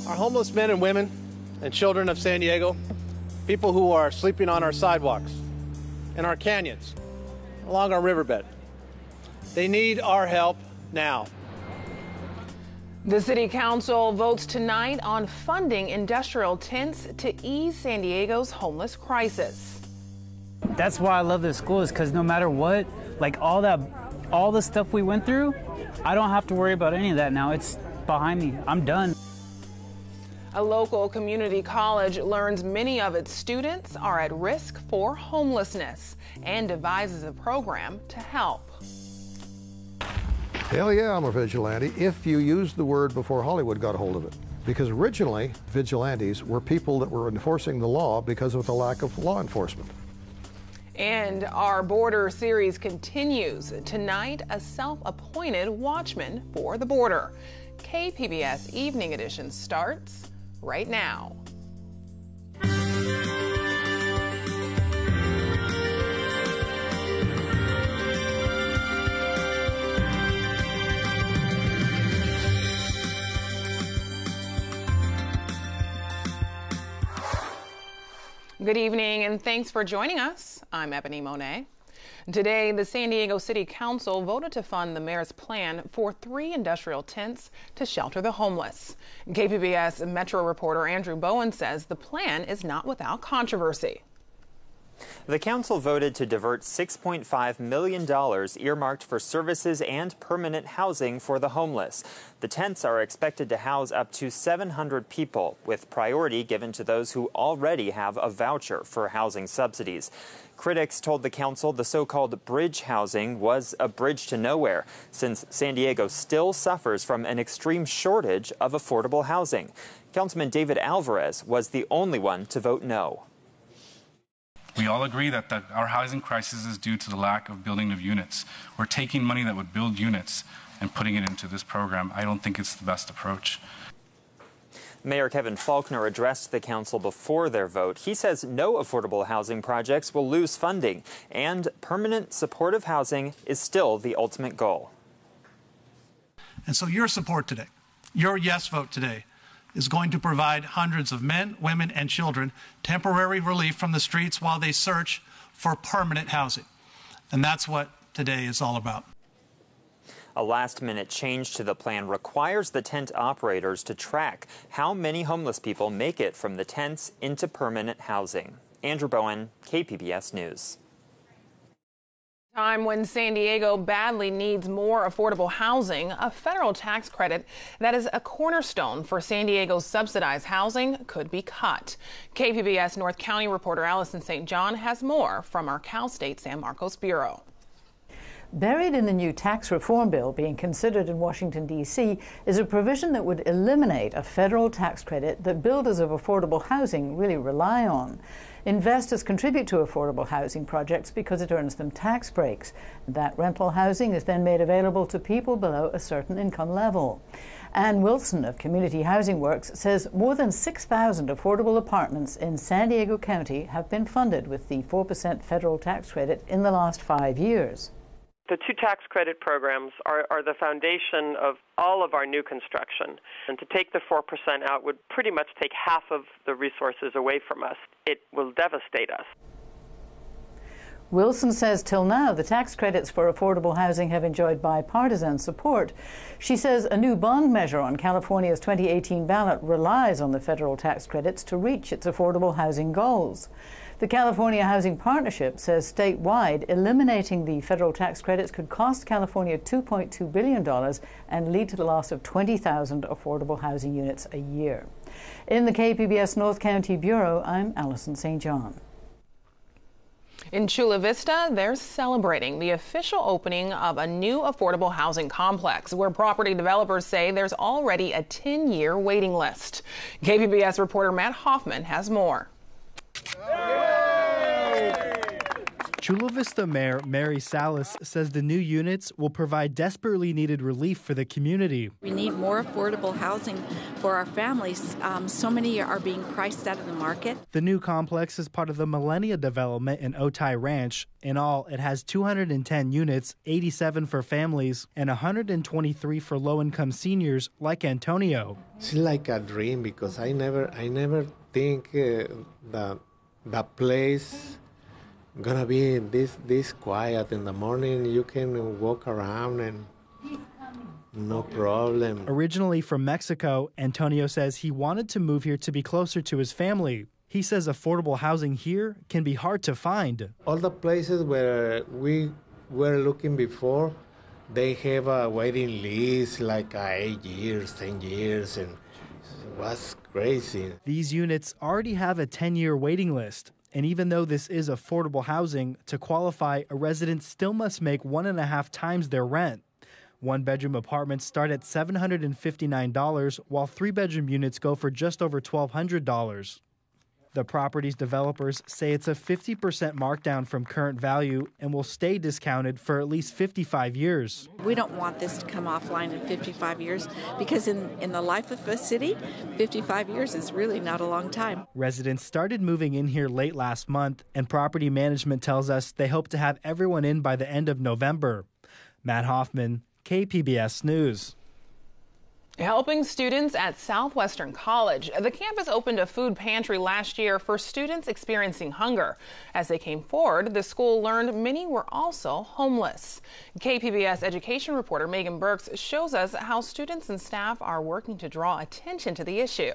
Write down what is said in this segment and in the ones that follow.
Our homeless men and women and children of San Diego, people who are sleeping on our sidewalks, in our canyons, along our riverbed, they need our help now. The City Council votes tonight on funding industrial tents to ease San Diego's homeless crisis. That's why I love this school, is because no matter what, like all the stuff we went through, I don't have to worry about any of that now. It's behind me. I'm done. A local community college learns many of its students are at risk for homelessness and devises a program to help. Hell yeah, I'm a vigilante, if you use the word before Hollywood got a hold of it. Because originally, vigilantes were people that were enforcing the law because of the lack of law enforcement. And our border series continues. Tonight, a self-appointed watchman for the border. KPBS Evening Edition starts right now. Good evening and thanks for joining us. I'm Ebony Monet. Today, the San Diego City Council voted to fund the mayor's plan for 3 industrial tents to shelter the homeless. KPBS Metro reporter Andrew Bowen says the plan is not without controversy. The council voted to divert $6.5 million earmarked for services and permanent housing for the homeless. The tents are expected to house up to 700 people, with priority given to those who already have a voucher for housing subsidies. Critics told the council the so-called bridge housing was a bridge to nowhere, since San Diego still suffers from an extreme shortage of affordable housing. Councilman David Alvarez was the only one to vote no. We all agree that our housing crisis is due to the lack of building of units. We're taking money that would build units and putting it into this program. I don't think it's the best approach. Mayor Kevin Faulconer addressed the council before their vote. He says no affordable housing projects will lose funding, and permanent supportive housing is still the ultimate goal. And so your support today, your yes vote today, is going to provide hundreds of men, women, and children temporary relief from the streets while they search for permanent housing. And that's what today is all about. A last-minute change to the plan requires the tent operators to track how many homeless people make it from the tents into permanent housing. Andrew Bowen, KPBS News. Time when San Diego badly needs more affordable housing, a federal tax credit that is a cornerstone for San Diego's subsidized housing could be cut. KPBS North County reporter Allison St. John has more from our Cal State San Marcos Bureau. Buried in the new tax reform bill being considered in Washington, D.C., is a provision that would eliminate a federal tax credit that builders of affordable housing really rely on. Investors contribute to affordable housing projects because it earns them tax breaks. That rental housing is then made available to people below a certain income level. Ann Wilson of Community Housing Works says more than 6,000 affordable apartments in San Diego County have been funded with the 4% federal tax credit in the last 5 years. The 2 tax credit programs are the foundation of all of our new construction. And to take the 4% out would pretty much take half of the resources away from us. It will devastate us. Wilson says till now the tax credits for affordable housing have enjoyed bipartisan support. She says a new bond measure on California's 2018 ballot relies on the federal tax credits to reach its affordable housing goals. The California Housing Partnership says statewide eliminating the federal tax credits could cost California $2.2 billion and lead to the loss of 20,000 affordable housing units a year. In the KPBS North County Bureau, I'm Allison St. John. In Chula Vista, they're celebrating the official opening of a new affordable housing complex where property developers say there's already a 10-year waiting list. KPBS reporter Matt Hoffman has more. Chula Vista Mayor Mary Salas says the new units will provide desperately needed relief for the community. We need more affordable housing for our families. So many are being priced out of the market. The new complex is part of the Millennia development in Otay Ranch. In all, it has 210 units, 87 for families, and 123 for low-income seniors like Antonio. It's like a dream because I never think the place gonna be this quiet. In the morning you can walk around and no problem. Originally from Mexico, Antonio says he wanted to move here to be closer to his family. He says affordable housing here can be hard to find. All the places where we were looking before, they have a waiting list like 8 years, 10 years, and it was crazy. These units already have a 10-year waiting list. And even though this is affordable housing, to qualify, a resident still must make 1.5 times their rent. One-bedroom apartments start at $759, while three-bedroom units go for just over $1,200. The property's developers say it's a 50% markdown from current value and will stay discounted for at least 55 years. We don't want this to come offline in 55 years because in the life of a city, 55 years is really not a long time. Residents started moving in here late last month, and property management tells us they hope to have everyone in by the end of November. Matt Hoffman, KPBS News. Helping students at Southwestern College. The campus opened a food pantry last year for students experiencing hunger. As they came forward, the school learned many were also homeless. KPBS education reporter Megan Burks shows us how students and staff are working to draw attention to the issue.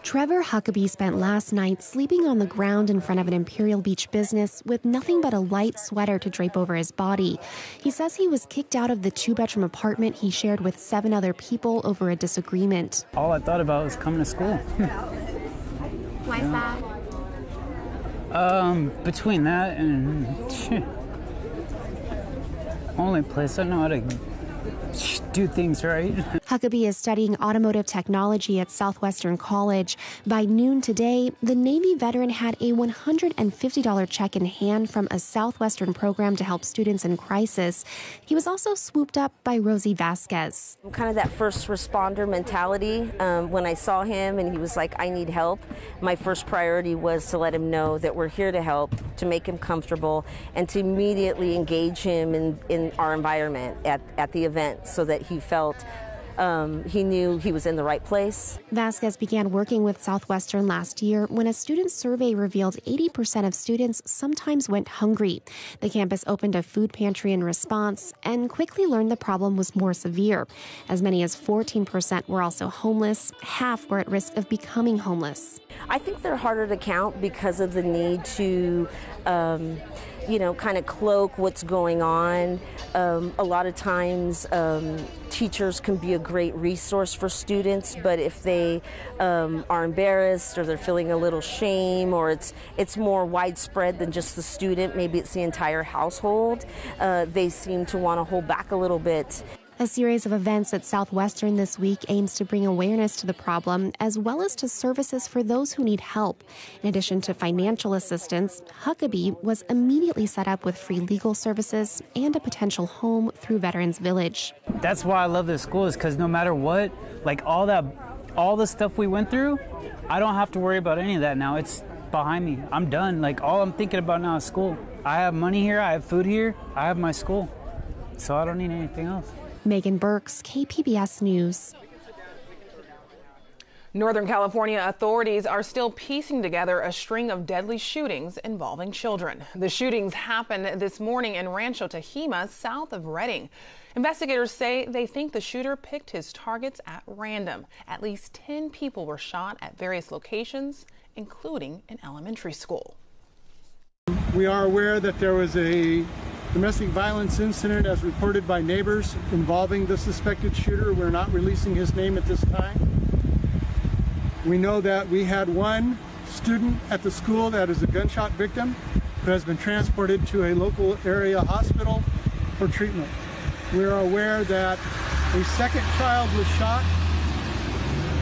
Trevor Huckabee spent last night sleeping on the ground in front of an Imperial Beach business with nothing but a light sweater to drape over his body. He says he was kicked out of the 2-bedroom apartment he shared with 7 other people over a disagreement. All I thought about was coming to school. Why is that? Between that and only place I know how to do things right. Huckabee is studying automotive technology at Southwestern College. By noon today, the Navy veteran had a $150 check in hand from a Southwestern program to help students in crisis. He was also swooped up by Rosie Vasquez. Kind of that first responder mentality. When I saw him and he was like, I need help, my first priority was to let him know that we're here to help, to make him comfortable, and to immediately engage him in our environment at the event so that he felt he knew he was in the right place. Vasquez began working with Southwestern last year when a student survey revealed 80% of students sometimes went hungry. The campus opened a food pantry in response and quickly learned the problem was more severe. As many as 14% were also homeless. Half were at risk of becoming homeless. I think they're harder to count because of the need to kind of cloak what's going on. A lot of times teachers can be a great resource for students, but if they are embarrassed or they're feeling a little shame, or it's more widespread than just the student, maybe it's the entire household, they seem to want to hold back a little bit. A series of events at Southwestern this week aims to bring awareness to the problem as well as to services for those who need help. In addition to financial assistance, Huckabee was immediately set up with free legal services and a potential home through Veterans Village. That's why I love this school, is because no matter what, like all the stuff we went through, I don't have to worry about any of that now. It's behind me. I'm done. Like all I'm thinking about now is school. I have money here, I have food here, I have my school. So I don't need anything else. Megan Burks, KPBS News. Northern California authorities are still piecing together a string of deadly shootings involving children. The shootings happened this morning in Rancho Tehima, south of Redding. Investigators say they think the shooter picked his targets at random. At least 10 people were shot at various locations, including an elementary school. We are aware that there was a domestic violence incident as reported by neighbors involving the suspected shooter. We're not releasing his name at this time. We know that we had one student at the school that is a gunshot victim who has been transported to a local area hospital for treatment. We are aware that a second child was shot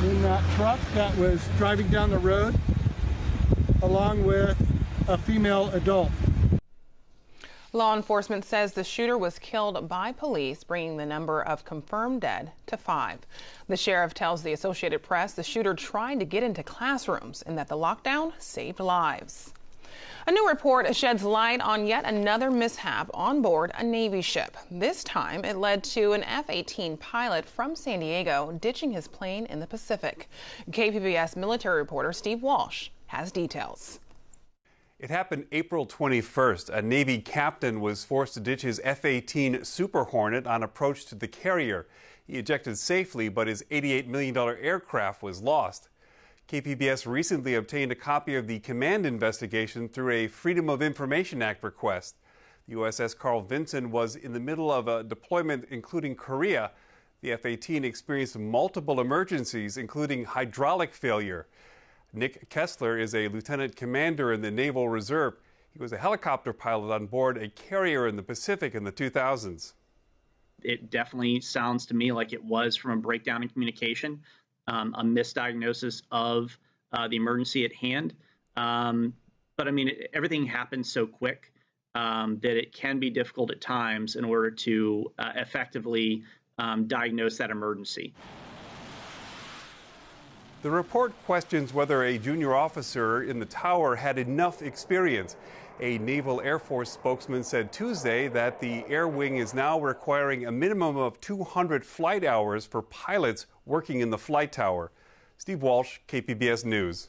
in that truck that was driving down the road along with a female adult. Law enforcement says the shooter was killed by police, bringing the number of confirmed dead to 5. The sheriff tells the Associated Press the shooter tried to get into classrooms and that the lockdown saved lives. A new report sheds light on yet another mishap on board a Navy ship. This time, it led to an F-18 pilot from San Diego ditching his plane in the Pacific. KPBS military reporter Steve Walsh has details. It happened April 21st. A Navy captain was forced to ditch his F-18 Super Hornet on approach to the carrier. He ejected safely, but his $88 million aircraft was lost. KPBS recently obtained a copy of the command investigation through a Freedom of Information Act request. The USS Carl Vinson was in the middle of a deployment including Korea. The F-18 experienced multiple emergencies, including hydraulic failure. Nick Kessler is a lieutenant commander in the Naval Reserve. He was a helicopter pilot on board a carrier in the Pacific in the 2000s. It definitely sounds to me like it was from a breakdown in communication, a misdiagnosis of the emergency at hand. But I mean, everything happens so quick that it can be difficult at times in order to effectively diagnose that emergency. The report questions whether a junior officer in the tower had enough experience. A Naval Air Force spokesman said Tuesday that the Air Wing is now requiring a minimum of 200 flight hours for pilots working in the flight tower. Steve Walsh, KPBS News.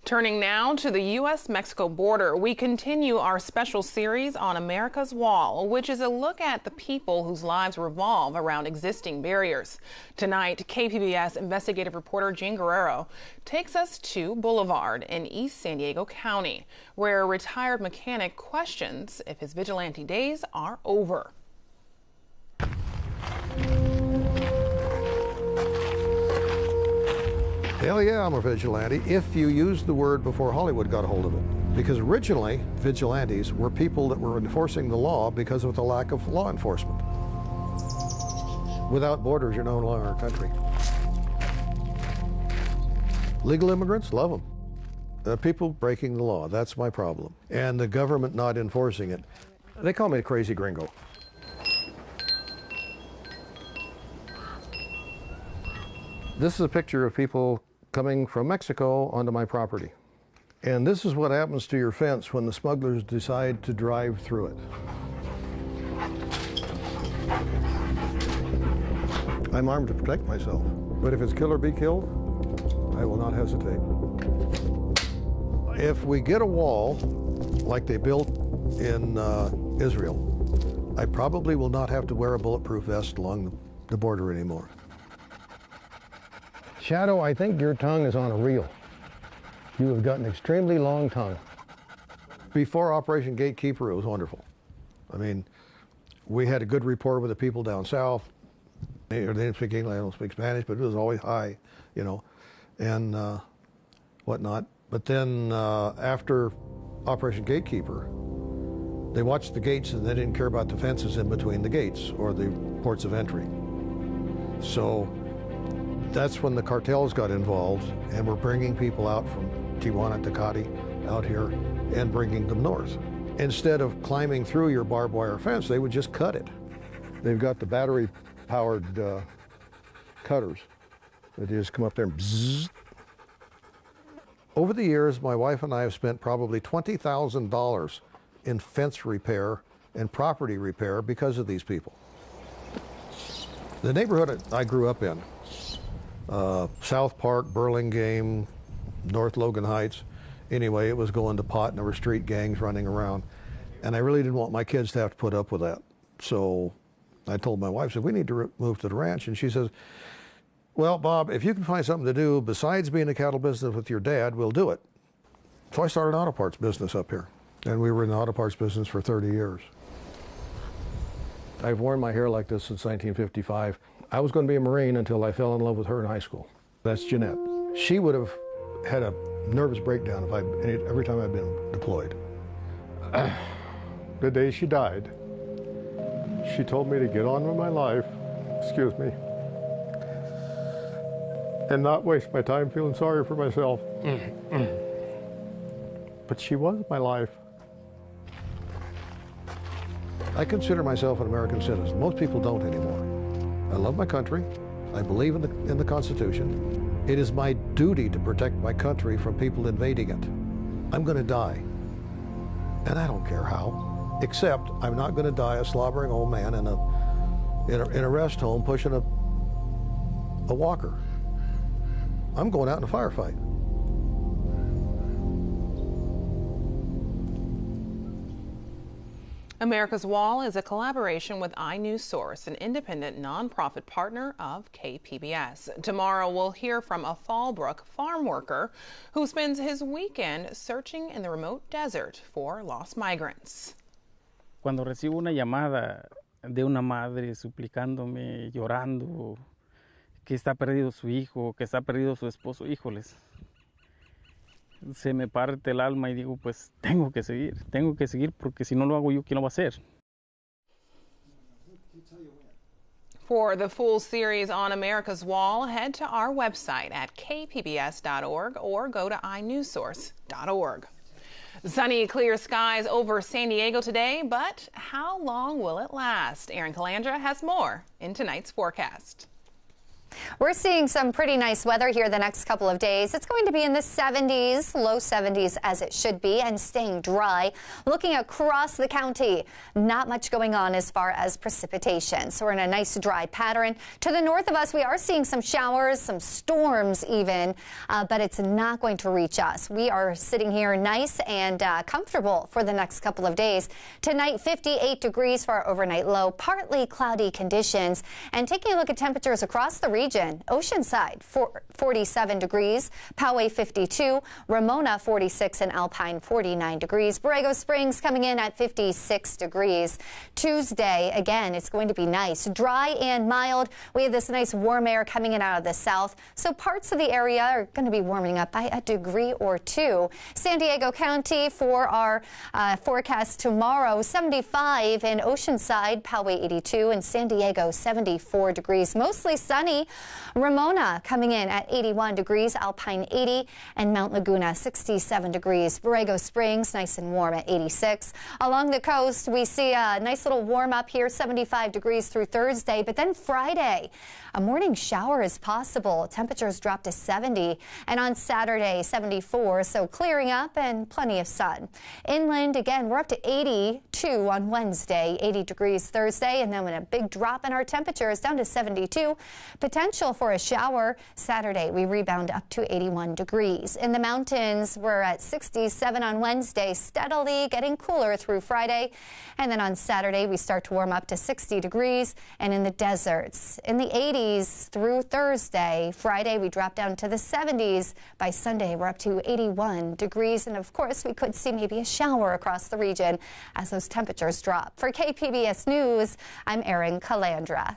Turning now to the U.S. Mexico border, we continue our special series on America's Wall, which is a look at the people whose lives revolve around existing barriers. Tonight, KPBS investigative reporter Jean Guerrero takes us to Boulevard in East San Diego County, where a retired mechanic questions if his vigilante days are over. Hell yeah, I'm a vigilante, if you use the word before Hollywood got a hold of it. Because originally, vigilantes were people that were enforcing the law because of the lack of law enforcement. Without borders, you're no longer a country. Legal immigrants, love them. People breaking the law, that's my problem. And the government not enforcing it. They call me a crazy gringo. This is a picture of people coming from Mexico onto my property. And this is what happens to your fence when the smugglers decide to drive through it. I'm armed to protect myself, but if it's kill or be killed, I will not hesitate. If we get a wall like they built in Israel, I probably will not have to wear a bulletproof vest along the border anymore. Shadow, I think your tongue is on a reel. You have got an extremely long tongue. Before Operation Gatekeeper, it was wonderful. I mean, we had a good rapport with the people down south. They didn't speak English, I don't speak Spanish, but it was always hi, you know, and whatnot. But then after Operation Gatekeeper, they watched the gates and they didn't care about the fences in between the gates or the ports of entry. So that's when the cartels got involved and were bringing people out from Tijuana, Tecate, out here, and bringing them north. Instead of climbing through your barbed wire fence, they would just cut it. They've got the battery-powered cutters that just come up there and bzzz. Over the years, my wife and I have spent probably $20,000 in fence repair and property repair because of these people. The neighborhood I grew up in, South Park, Burlingame, North Logan Heights. Anyway, it was going to pot and there were street gangs running around. And I really didn't want my kids to have to put up with that. So I told my wife, I said, we need to move to the ranch. And she says, well, Bob, if you can find something to do besides being in the cattle business with your dad, we'll do it. So I started an auto parts business up here. And we were in the auto parts business for 30 years. I've worn my hair like this since 1955. I was going to be a Marine until I fell in love with her in high school. That's Jeanette. She would have had a nervous breakdown if every time I'd been deployed. The day she died, she told me to get on with my life, excuse me, and not waste my time feeling sorry for myself. But she was my life. I consider myself an American citizen. Most people don't anymore. I love my country. I believe in the Constitution. It is my duty to protect my country from people invading it. I'm going to die, and I don't care how, except I'm not going to die a slobbering old man in a rest home pushing a walker. I'm going out in a firefight. America's Wall is a collaboration with iNewsSource, an independent nonprofit partner of KPBS. Tomorrow we'll hear from a Fallbrook farm worker who spends his weekend searching in the remote desert for lost migrants. Cuando recibo una llamada de una madre suplicándome, llorando, que está perdido su hijo, que está perdido su esposo, híjoles, se me parte el alma y digo, pues tengo que seguir porque si no lo hago yo, ¿quién lo va a hacer? For the full series on America's Wall, head to our website at kpbs.org or go to iNewsSource.org. Sunny, clear skies over San Diego today, but how long will it last? Erin Calandra has more in tonight's forecast. We're seeing some pretty nice weather here the next couple of days. It's going to be in the 70s, low 70s as it should be, and staying dry. Looking across the county, not much going on as far as precipitation. So we're in a nice dry pattern. To the north of us, we are seeing some showers, some storms even, but it's not going to reach us. We are sitting here nice and comfortable for the next couple of days. Tonight, 58 degrees for our overnight low, partly cloudy conditions. And taking a look at temperatures across the region, Oceanside 47 degrees, Poway 52, Ramona 46, and Alpine 49 degrees. Borrego Springs coming in at 56 degrees. Tuesday, again, it's going to be nice, dry and mild. We have this nice warm air coming in out of the south, so parts of the area are going to be warming up by a degree or two. San Diego County for our forecast tomorrow, 75 in Oceanside, Poway 82, and San Diego 74 degrees, mostly sunny. Ramona coming in at 81 degrees, Alpine 80, and Mount Laguna 67 degrees. Borrego Springs nice and warm at 86. Along the coast, we see a nice little warm up here, 75 degrees through Thursday, but then Friday, a morning shower is possible. Temperatures drop to 70, and on Saturday, 74, so clearing up and plenty of sun. Inland, again, we're up to 82 on Wednesday, 80 degrees Thursday, and then with a big drop in our temperatures down to 72. Potential for a shower Saturday. We rebound up to 81 degrees. In the mountains, we're at 67 on Wednesday, steadily getting cooler through Friday. And then on Saturday, we start to warm up to 60 degrees. And in the deserts, in the 80s through Thursday. Friday, we drop down to the 70s. By Sunday, we're up to 81 degrees. And of course, we could see maybe a shower across the region as those temperatures drop. For KPBS News, I'm Erin Calandra.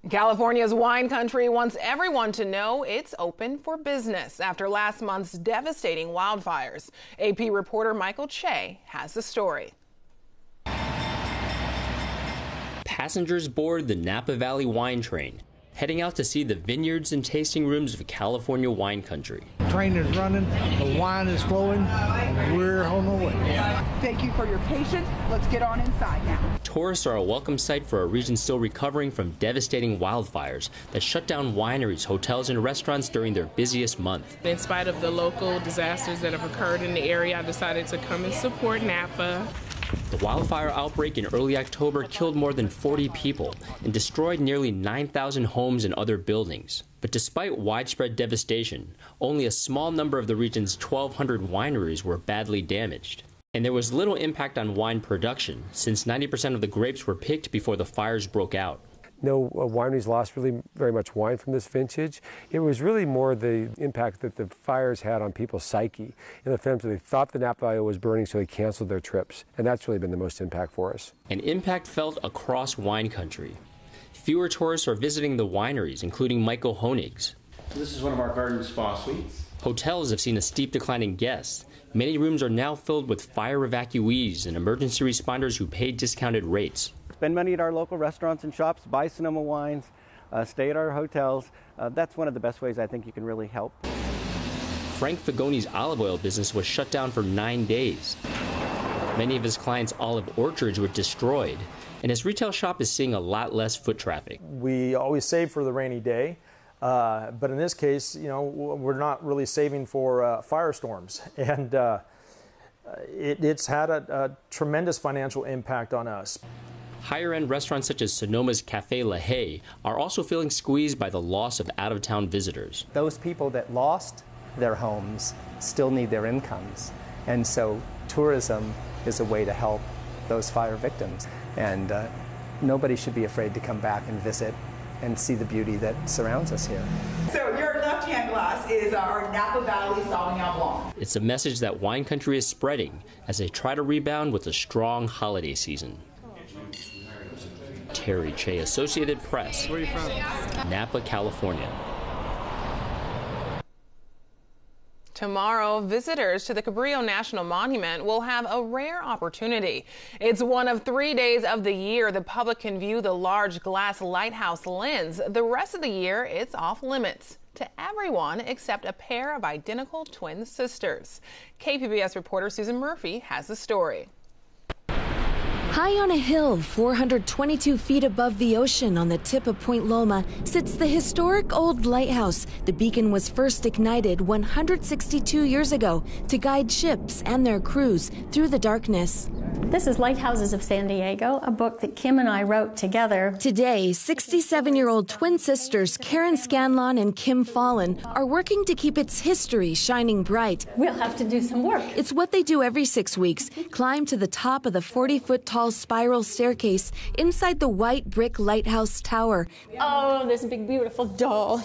California's wine country wants everyone to know it's open for business after last month's devastating wildfires. AP reporter Michael Che has the story. Passengers board the Napa Valley wine train, heading out to see the vineyards and tasting rooms of California wine country. The train is running, the wine is flowing, and we're on the way. Thank you for your patience. Let's get on inside now. Tourists are a welcome sight for a region still recovering from devastating wildfires that shut down wineries, hotels, and restaurants during their busiest month. In spite of the local disasters that have occurred in the area, I decided to come and support Napa. The wildfire outbreak in early October killed more than 40 people and destroyed nearly 9,000 homes and other buildings. But despite widespread devastation, only a small number of the region's 1,200 wineries were badly damaged. And there was little impact on wine production, since 90% of the grapes were picked before the fires broke out. No wineries lost really very much wine from this vintage. It was really more the impact that the fires had on people's psyche, in the sense that they thought the Napa Valley was burning, so they canceled their trips. And that's really been the most impact for us. An impact felt across wine country. Fewer tourists are visiting the wineries, including Michael Honig's. This is one of our garden spa suites. Hotels have seen a steep decline in guests. Many rooms are now filled with fire evacuees and emergency responders who pay discounted rates. Spend money at our local restaurants and shops, buy Sonoma wines, stay at our hotels. That's one of the best ways I think you can really help. Frank Fagoni's olive oil business was shut down for 9 days. Many of his clients' olive orchards were destroyed, and his retail shop is seeing a lot less foot traffic. We always save for the rainy day, but in this case, we're not really saving for firestorms, and it's had a tremendous financial impact on us. Higher-end restaurants such as Sonoma's Cafe La Haye are also feeling squeezed by the loss of out-of-town visitors. Those people that lost their homes still need their incomes, and so tourism is a way to help those fire victims. And nobody should be afraid to come back and visit and see the beauty that surrounds us here. So your left-hand glass is our Napa Valley Sauvignon Blanc. It's a message that wine country is spreading as they try to rebound with a strong holiday season. Terry Che, Associated Press. Where are you from? Napa, California. Tomorrow, visitors to the Cabrillo National Monument will have a rare opportunity. It's one of 3 days of the year the public can view the large glass lighthouse lens. The rest of the year, it's off limits to everyone except a pair of identical twin sisters. KPBS reporter Susan Murphy has the story. High on a hill, 422 feet above the ocean on the tip of Point Loma, sits the historic old lighthouse. The beacon was first ignited 162 years ago to guide ships and their crews through the darkness. This is Lighthouses of San Diego, a book that Kim and I wrote together. Today, 67-year-old twin sisters Karen Scanlon and Kim Fallon are working to keep its history shining bright. We'll have to do some work. It's what they do every 6 weeks, climb to the top of the 40-foot-tall spiral staircase inside the white brick lighthouse tower. Oh, this big, beautiful doll.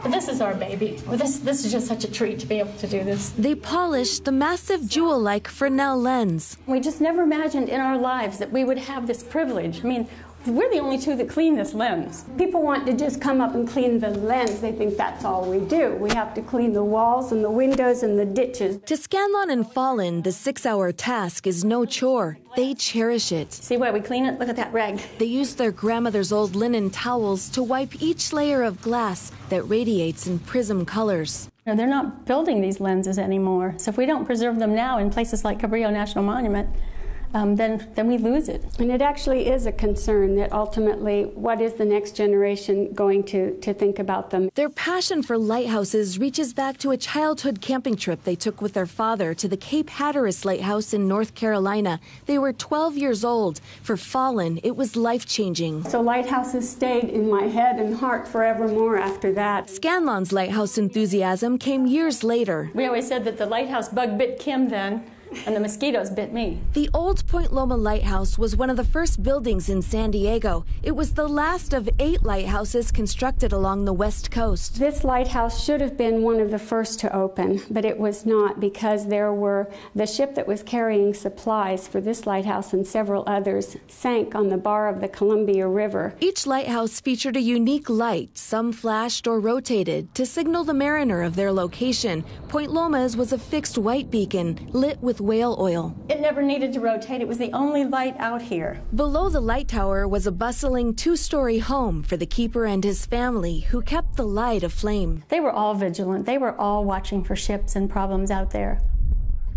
But this is our baby. Well, this is just such a treat to be able to do this. They polish the massive jewel-like Fresnel lens. We just never imagined in our lives that we would have this privilege. I mean, we're the only two that clean this lens. People want to just come up and clean the lens. They think that's all we do. We have to clean the walls and the windows and the ditches. To Scanlon and Fallon, the 6-hour task is no chore. They cherish it. See why we clean it? Look at that rag. They use their grandmother's old linen towels to wipe each layer of glass that radiates in prism colors. Now, they're not building these lenses anymore. So if we don't preserve them now in places like Cabrillo National Monument, then we lose it. And it actually is a concern that ultimately, what is the next generation going to think about them? Their passion for lighthouses reaches back to a childhood camping trip they took with their father to the Cape Hatteras Lighthouse in North Carolina. They were 12 years old. For Fallon, it was life-changing. So lighthouses stayed in my head and heart forevermore after that. Scanlon's lighthouse enthusiasm came years later. We always said that the lighthouse bug bit Kim then, and the mosquitoes bit me. The old Point Loma Lighthouse was one of the first buildings in San Diego. It was the last of 8 lighthouses constructed along the west coast. This lighthouse should have been one of the first to open, but it was not because the ship that was carrying supplies for this lighthouse and several others sank on the bar of the Columbia River. Each lighthouse featured a unique light. Some flashed or rotated to signal the mariner of their location. Point Loma's was a fixed white beacon lit with whale oil. It never needed to rotate. It was the only light out here. Below the light tower was a bustling 2-story home for the keeper and his family, who kept the light aflame. They were all vigilant. They were all watching for ships and problems out there.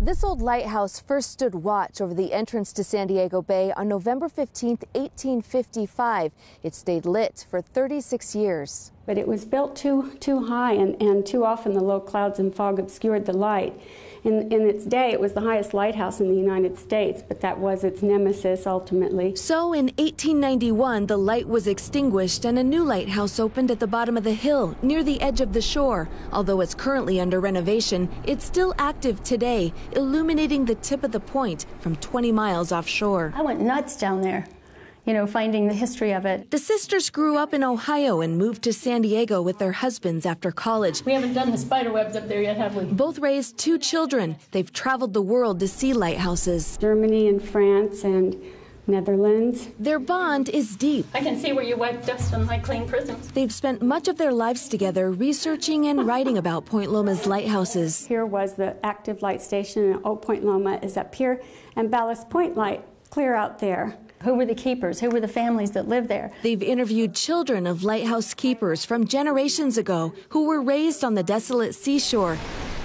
This old lighthouse first stood watch over the entrance to San Diego Bay on November 15, 1855. It stayed lit for 36 years. But it was built too high, and too often the low clouds and fog obscured the light. In its day, it was the highest lighthouse in the United States, but that was its nemesis ultimately. So in 1891, the light was extinguished and a new lighthouse opened at the bottom of the hill near the edge of the shore. Although it's currently under renovation, it's still active today, illuminating the tip of the point from 20 miles offshore. I went nuts down there, finding the history of it. The sisters grew up in Ohio and moved to San Diego with their husbands after college. We haven't done the spider webs up there yet, have we? Both raised 2 children. They've traveled the world to see lighthouses. Germany and France and Netherlands. Their bond is deep. I can see where you wipe dust on my clean prisms. They've spent much of their lives together researching and writing about Point Loma's lighthouses. Here was the active light station, and Old Point Loma is up here, and Ballast Point Light clear out there. Who were the keepers? Who were the families that lived there? They've interviewed children of lighthouse keepers from generations ago who were raised on the desolate seashore.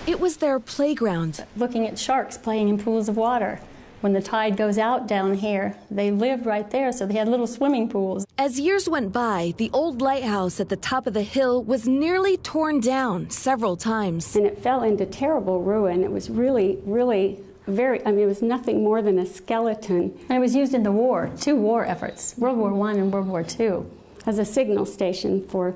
It was their playground. Looking at sharks playing in pools of water. When the tide goes out down here, they lived right there, so they had little swimming pools. As years went by, the old lighthouse at the top of the hill was nearly torn down several times. And it fell into terrible ruin. It was really, really it was nothing more than a skeleton. And it was used in the war, 2 war efforts, World War I and World War II. As a signal station for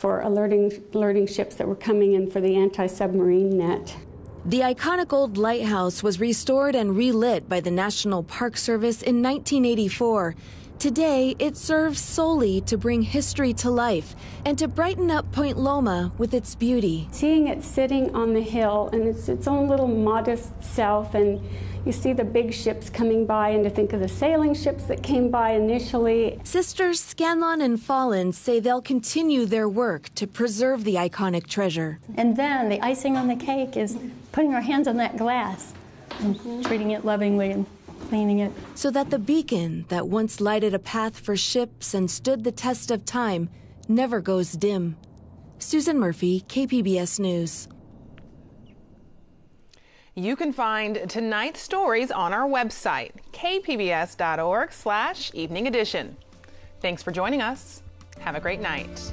alerting ships that were coming in for the anti-submarine net. The iconic old lighthouse was restored and relit by the National Park Service in 1984. Today, it serves solely to bring history to life and to brighten up Point Loma with its beauty. Seeing it sitting on the hill and its own little modest self, and you see the big ships coming by, and to think of the sailing ships that came by initially. Sisters Scanlon and Fallon say they'll continue their work to preserve the iconic treasure. And then the icing on the cake is putting our hands on that glass and treating it lovingly and cleaning it. So that the beacon that once lighted a path for ships and stood the test of time never goes dim. Susan Murphy, KPBS News. You can find tonight's stories on our website, kpbs.org/evening edition. Thanks for joining us. Have a great night.